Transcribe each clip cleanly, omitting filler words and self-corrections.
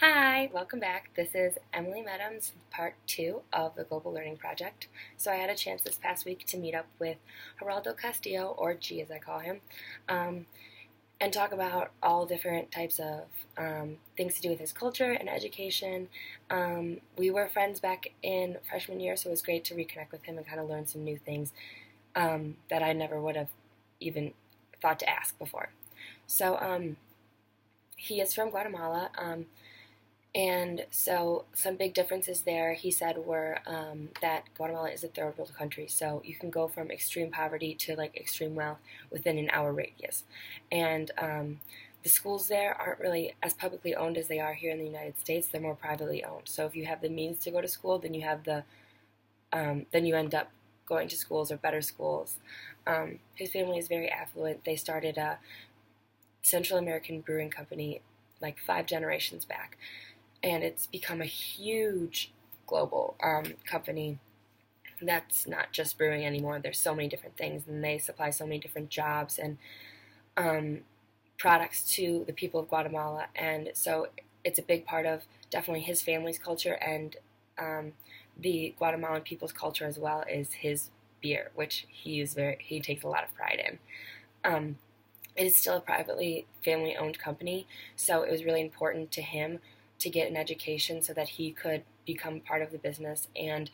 Hi, welcome back. This is Emily Medham's part 2 of the Global Learning Project. So I had a chance this past week to meet up with Geraldo Castillo, or G as I call him, and talk about all different types of things to do with his culture and education. We were friends back in freshman year, so it was great to reconnect with him and kind of learn some new things that I never would have even thought to ask before. So he is from Guatemala. And so some big differences there, he said, were that Guatemala is a third world country. So you can go from extreme poverty to like extreme wealth within an hour radius. And the schools there aren't really as publicly owned as they are here in the United States. They're more privately owned. So if you have the means to go to school, then you have then you end up going to schools or better schools. His family is very affluent. They started a Central American brewing company like 5 generations back. And it's become a huge global company that's not just brewing anymore. There's so many different things, and they supply so many different jobs and products to the people of Guatemala. And so it's a big part of definitely his family's culture, and the Guatemalan people's culture as well is his beer, which he takes a lot of pride in. It is still a privately family-owned company, so it was really important to him to get an education so that he could become part of the business, and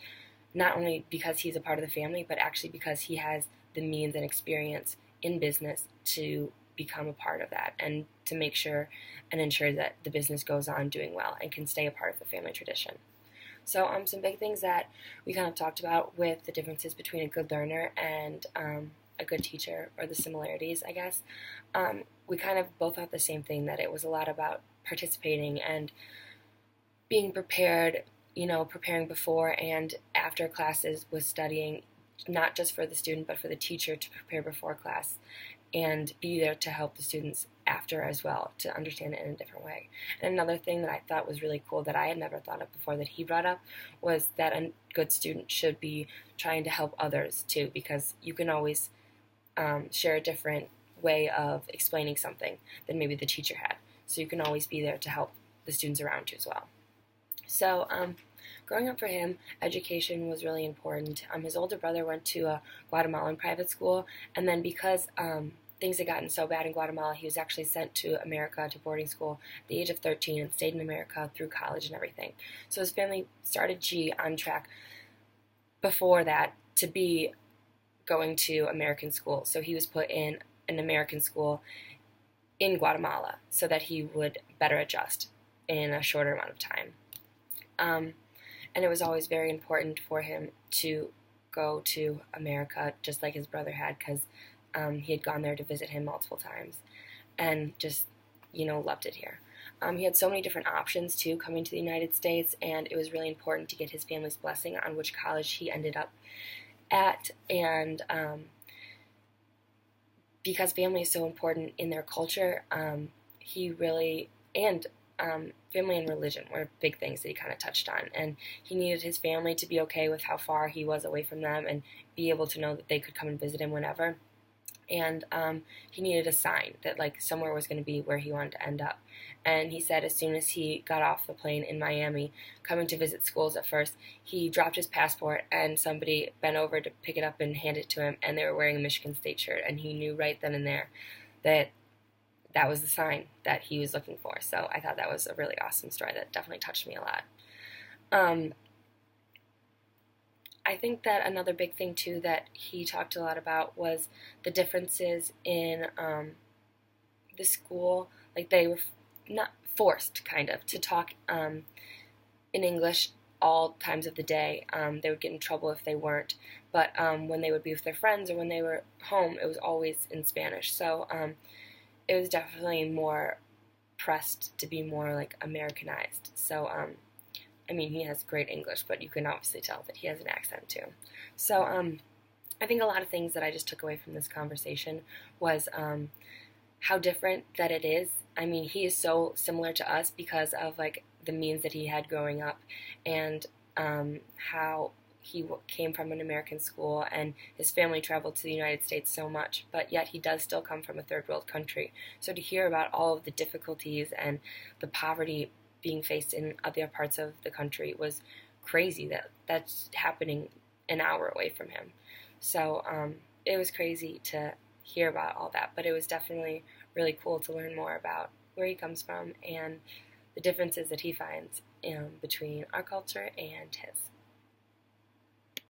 not only because he's a part of the family, but actually because he has the means and experience in business to become a part of that and to make sure and ensure that the business goes on doing well and can stay a part of the family tradition. So some big things that we kind of talked about with the differences between a good learner and a good teacher, or the similarities, I guess. We kind of both thought the same thing, that it was a lot about participating and being prepared, preparing before and after classes, with studying not just for the student but for the teacher to prepare before class and be there to help the students after as well, to understand it in a different way. And another thing that I thought was really cool that I had never thought of before that he brought up was that a good student should be trying to help others too, because you can always share a different way of explaining something than maybe the teacher had. So you can always be there to help the students around you as well. So growing up for him, education was really important. His older brother went to a Guatemalan private school, and then because things had gotten so bad in Guatemala, he was actually sent to America to boarding school at the age of 13 and stayed in America through college and everything. So his family started G on track before that to be going to American school. So he was put in an American school in Guatemala so that he would better adjust in a shorter amount of time. And it was always very important for him to go to America, just like his brother had, because he had gone there to visit him multiple times and just, loved it here. He had so many different options, too, coming to the United States, and it was really important to get his family's blessing on which college he ended up at. And because family is so important in their culture, he really, and family and religion were big things that he kind of touched on. And he needed his family to be okay with how far he was away from them and be able to know that they could come and visit him whenever. And he needed a sign that like somewhere was going to be where he wanted to end up. And he said as soon as he got off the plane in Miami, coming to visit schools at first, he dropped his passport and somebody bent over to pick it up and hand it to him, and they were wearing a Michigan State shirt, and he knew right then and there that that was the sign that he was looking for. So I thought that was a really awesome story that definitely touched me a lot. I think that another big thing, too, that he talked a lot about was the differences in the school. Like, they were not forced, kind of, to talk in English all times of the day. They would get in trouble if they weren't. But when they would be with their friends or when they were home, it was always in Spanish. So it was definitely more pressed to be more, like, Americanized. So, he has great English, but you can obviously tell that he has an accent too. So I think a lot of things that I just took away from this conversation was how different that it is. He is so similar to us because of like the means that he had growing up, and how he came from an American school, and his family traveled to the United States so much, but yet he does still come from a third world country. So to hear about all of the difficulties and the poverty being faced in other parts of the country was crazy. That's happening an hour away from him. So it was crazy to hear about all that, but it was definitely really cool to learn more about where he comes from and the differences that he finds between our culture and his.